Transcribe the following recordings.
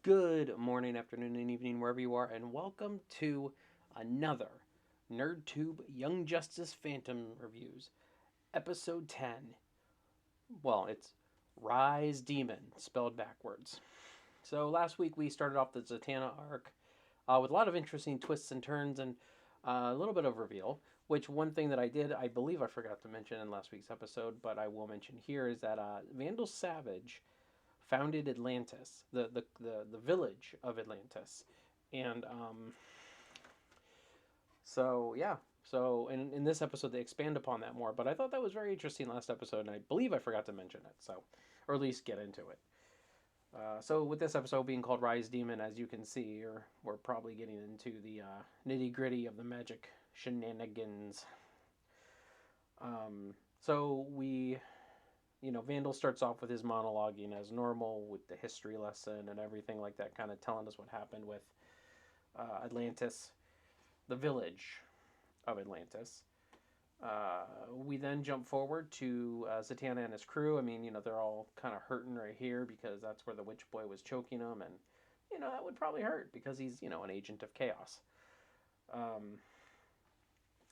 Good morning, afternoon, and evening, wherever you are, and welcome to another NerdTube Young Justice Phantom Reviews, Episode 10. Well, it's Rise Demon, spelled backwards. So last week we started off the Zatanna arc with a lot of interesting twists and turns and a little bit of reveal, which one thing that I believe I forgot to mention in last week's episode, but I will mention here, is that Vandal Savage founded Atlantis, the village of Atlantis, and so yeah. So in this episode they expand upon that more, but I thought that was very interesting last episode, and I believe I forgot to mention it. So, or at least get into it. So with this episode being called Rise Demon, as you can see, we're probably getting into the nitty gritty of the magic shenanigans. So Vandal starts off with his monologuing as normal with the history lesson and everything like that, kind of telling us what happened with Atlantis, the village of Atlantis. We then jump forward to Zatanna and his crew. I mean, they're all kind of hurting right here because that's where the witch boy was choking them, and that would probably hurt because he's an agent of chaos.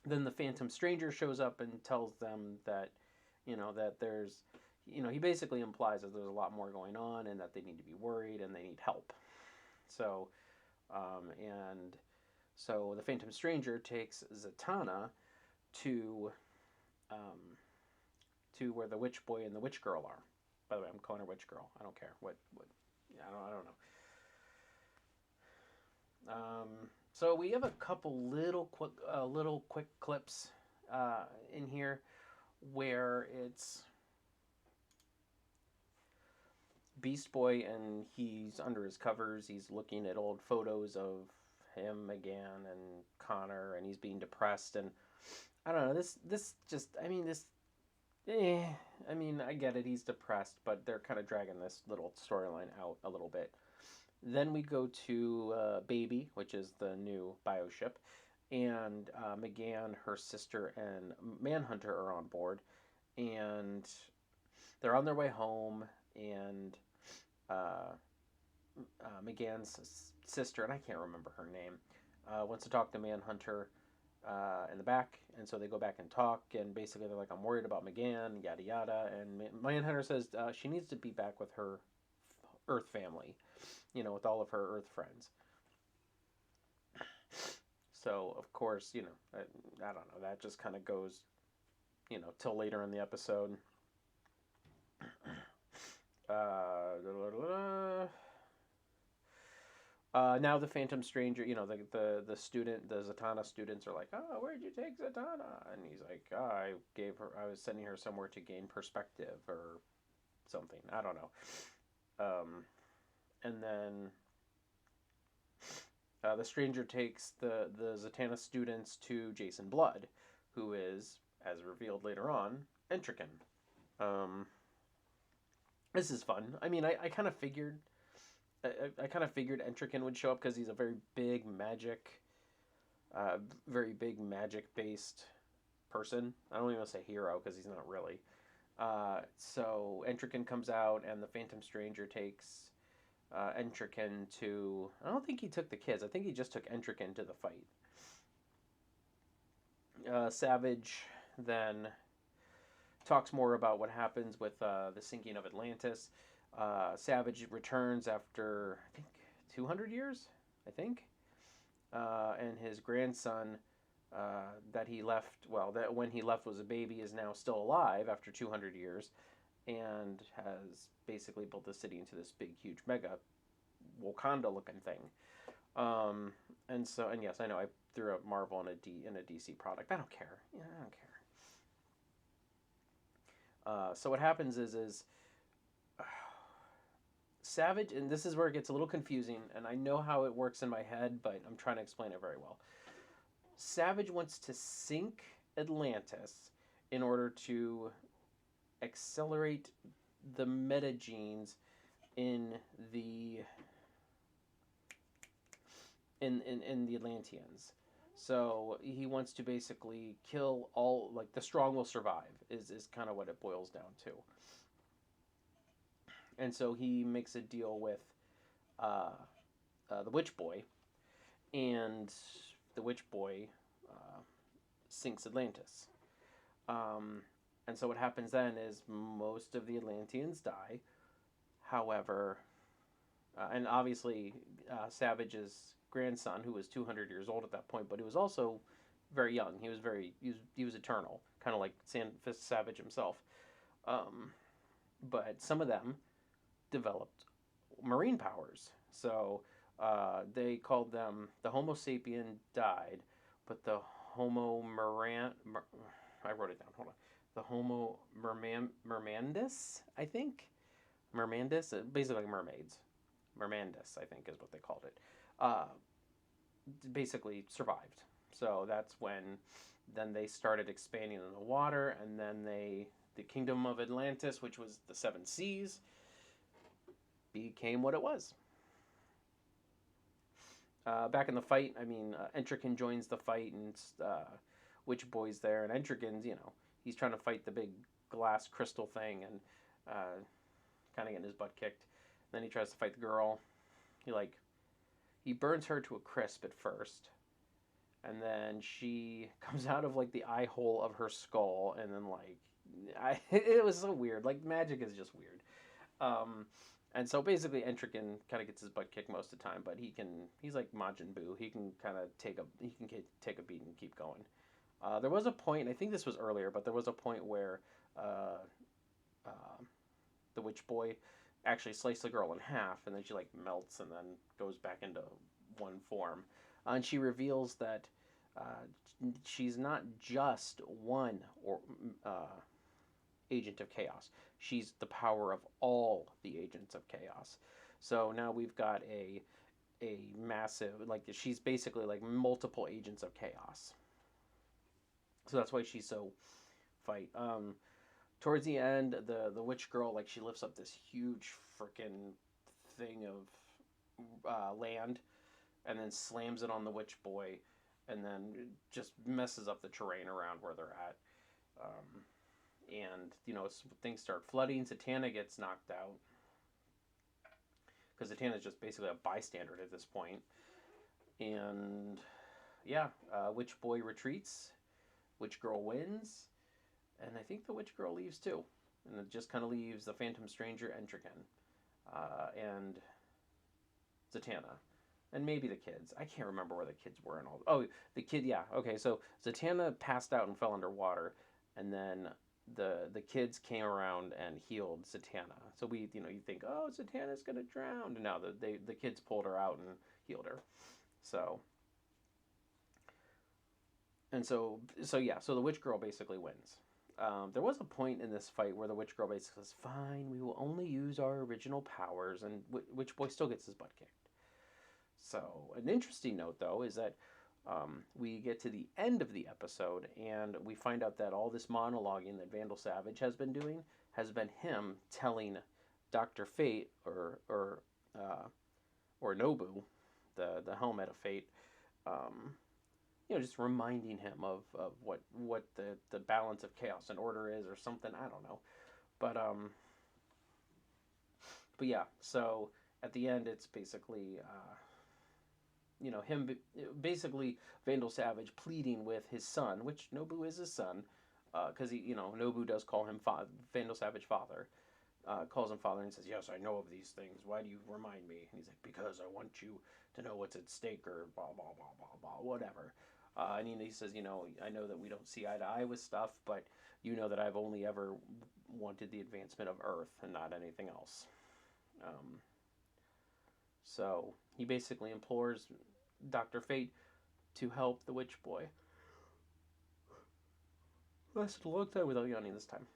Then the Phantom Stranger shows up and tells them that that there's he basically implies that there's a lot more going on and that they need to be worried and they need help. So and so the Phantom Stranger takes Zatanna to where the witch boy and the witch girl are. By the way, I'm calling her witch girl. I don't care what. Yeah, I don't know. So we have a couple little quick clips in here where it's Beast Boy and he's under his covers. He's looking at old photos of him again and Connor, and he's being depressed. And I don't know. This just. I mean, this. I mean, I get it. He's depressed, but they're kind of dragging this little storyline out a little bit. Then we go to Baby, which is the new bioship, and McGann, her sister, and Manhunter are on board, and they're on their way home, and McGann's sister, and I can't remember her name, wants to talk to Manhunter in the back, and so they go back and talk, and basically they're like, I'm worried about McGann, yada yada, and Manhunter says she needs to be back with her Earth family, with all of her Earth friends. So, of course, I don't know, that just kind of goes, till later in the episode. Now the Phantom Stranger, the student, the Zatanna students are like, oh, where'd you take Zatanna? And he's like, oh, I was sending her somewhere to gain perspective or something. I don't know. And then the stranger takes the Zatanna students to Jason Blood, who is, as revealed later on, Entrican. This is fun. I mean, I kind of figured... I kind of figured Entrican would show up because he's a very big magic-based person. I don't even want to say hero because he's not really. So Entrican comes out, and the Phantom Stranger takes Entrican to... I don't think he took the kids. I think he just took Entrican to the fight. Savage then talks more about what happens with the sinking of Atlantis. Savage returns after, I think, 200 years, I think. And his grandson that he left, that when he left was a baby, is now still alive after 200 years and has basically built the city into this big, huge, mega Wakanda-looking thing. And yes, I know I threw a Marvel and a DC product. I don't care. Yeah, I don't care. So what happens is Savage, and this is where it gets a little confusing, and I know how it works in my head, but I'm trying to explain it very well. Savage wants to sink Atlantis in order to accelerate the metagenes in the Atlanteans. So he wants to basically kill all, like, the strong will survive, is kind of what it boils down to. And so he makes a deal with uh, the Witch Boy, and the Witch Boy uh, sinks Atlantis. Um, and so what happens then is most of the Atlanteans die. However, and obviously Savage's grandson, who was 200 years old at that point, but he was also very young. He was eternal, kind of like Savage himself. Um, but some of them developed marine powers. So they called them the Homo sapien died, but the Homo Moran. I wrote it down. Hold on. The Homo Mermandus, I think. Mermandus, basically like mermaids. Mermandus, I think, is what they called it. Uh, basically survived. So that's when then they started expanding in the water, and then the kingdom of Atlantis, which was the seven seas, became what it was. Back in the fight, I mean, Entrican joins the fight, and Witch Boy's there, and Entrican's, he's trying to fight the big glass crystal thing, and kind of getting his butt kicked. Then he tries to fight the girl. He burns her to a crisp at first, and then she comes out of like the eye hole of her skull, and then it was so weird. Like magic is just weird. Um, and so basically, Entrican kind of gets his butt kicked most of the time, but he's like Majin Buu. He can kind of take a beat and keep going. There was a point, I think this was earlier, but there was a point where uh, uh, the Witch Boy actually sliced the girl in half, and then she like melts and then goes back into one form. And she reveals that she's not just one or agent of chaos. She's the power of all the agents of chaos. So now we've got a massive, like, she's basically like multiple agents of chaos. So that's why she's so fight. Towards the end, the witch girl, like, she lifts up this huge freaking thing of land, and then slams it on the witch boy, and then just messes up the terrain around where they're at. And things start flooding. Zatanna gets knocked out because Zatanna is just basically a bystander at this point. And yeah, witch boy retreats. Witch girl wins, and I think the witch girl leaves too, and it just kind of leaves the Phantom Stranger, Entrican, and Zatanna, and maybe the kids. I can't remember where the kids were and all. Oh, the kid, yeah, okay. So Zatanna passed out and fell underwater, and then the kids came around and healed Zatanna. So you think, oh, Zatanna's gonna drown, and now the kids pulled her out and healed her. So. And so the witch girl basically wins. There was a point in this fight where the witch girl basically says, "Fine, we will only use our original powers," and Witch Boy still gets his butt kicked. So an interesting note, though, is that we get to the end of the episode and we find out that all this monologuing that Vandal Savage has been doing has been him telling Dr. Fate or Nobu, the helmet of fate. Um, just reminding him of what the balance of chaos and order is, or something. I don't know, but yeah. So at the end, it's basically him basically Vandal Savage pleading with his son, which Nobu is his son, because Nobu does call him Vandal Savage father. Calls him father and says, "Yes, I know of these things. Why do you remind me?" And he's like, "Because I want you to know what's at stake," or blah blah blah blah blah, whatever. And he says, "I know that we don't see eye to eye with stuff, but you know that I've only ever wanted the advancement of Earth and not anything else." Um, so he basically implores Dr. Fate to help the Witch Boy. Lasted a long time without yawning this time.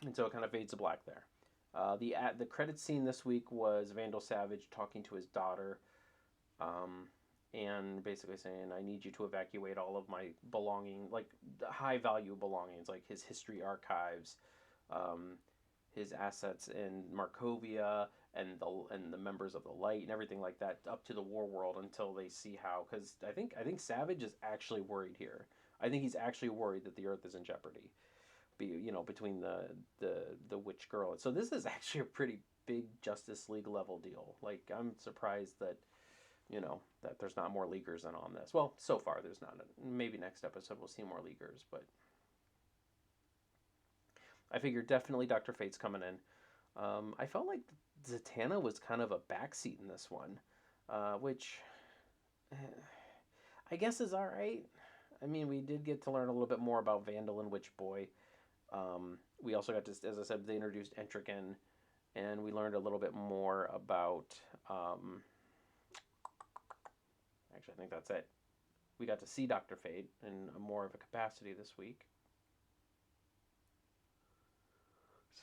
And so it kind of fades to black there. The credit scene this week was Vandal Savage talking to his daughter, and basically saying, "I need you to evacuate all of my like high value belongings, like his history archives, his assets in Markovia, and the members of the Light and everything like that, up to the War World until they see how." Because I think Savage is actually worried here. I think he's actually worried that the Earth is in jeopardy. between the witch girl. So this is actually a pretty big Justice League level deal. Like, I'm surprised that that there's not more leaguers in on this. Well, so far there's not. Maybe next episode we'll see more leaguers, but I figured definitely Dr. Fate's coming in. I felt like Zatanna was kind of a backseat in this one, which I guess is all right. I mean, we did get to learn a little bit more about Vandal and Witch Boy. We also got to, as I said, they introduced Entrican, and we learned a little bit more about. Actually, I think that's it. We got to see Dr. Fate in more of a capacity this week.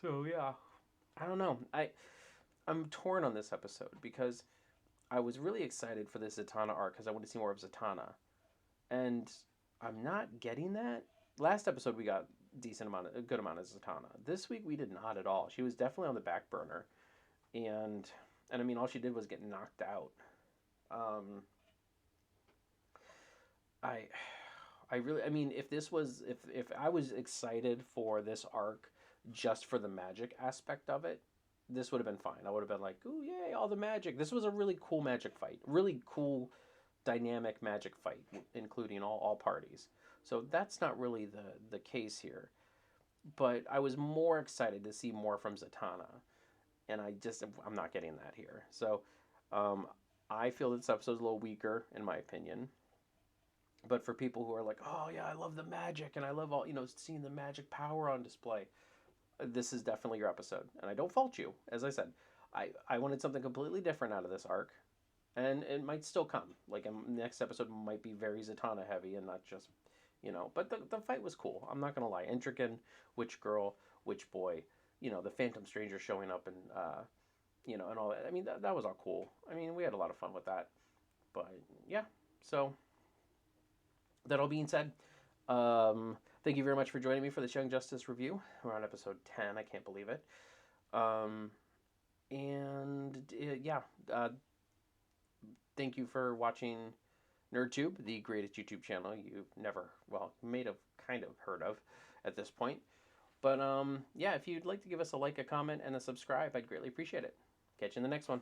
So yeah, I don't know. I'm torn on this episode because I was really excited for this Zatanna arc because I wanted to see more of Zatanna, and I'm not getting that. Last episode we got a good amount of Zatanna. This week we did not at all. She was definitely on the back burner, and I mean all she did was get knocked out. Um, I I mean if I was excited for this arc just for the magic aspect of it, this would have been fine. I would have been like, "Ooh, yay, all the magic." This was a really cool magic fight. Really cool dynamic magic fight including all parties. So that's not really the case here. But I was more excited to see more from Zatanna, and I'm not getting that here. So um, I feel this episode's a little weaker in my opinion. But for people who are like, oh yeah, I love the magic and I love all seeing the magic power on display, this is definitely your episode. And I don't fault you. As I said, I wanted something completely different out of this arc, and it might still come. Like next episode might be very Zatanna heavy and not just But the fight was cool. I'm not gonna lie. Intrican, Witch Girl, Witch Boy, the Phantom Stranger showing up and and all that. I mean that was all cool. I mean we had a lot of fun with that. But yeah, so that all being said, thank you very much for joining me for this Young Justice review. We're on episode 10. I can't believe it. Yeah, thank you for watching NerdTube, the greatest YouTube channel you've never, well, may have kind of heard of at this point. But yeah, if you'd like to give us a like, a comment, and a subscribe, I'd greatly appreciate it. Catch you in the next one.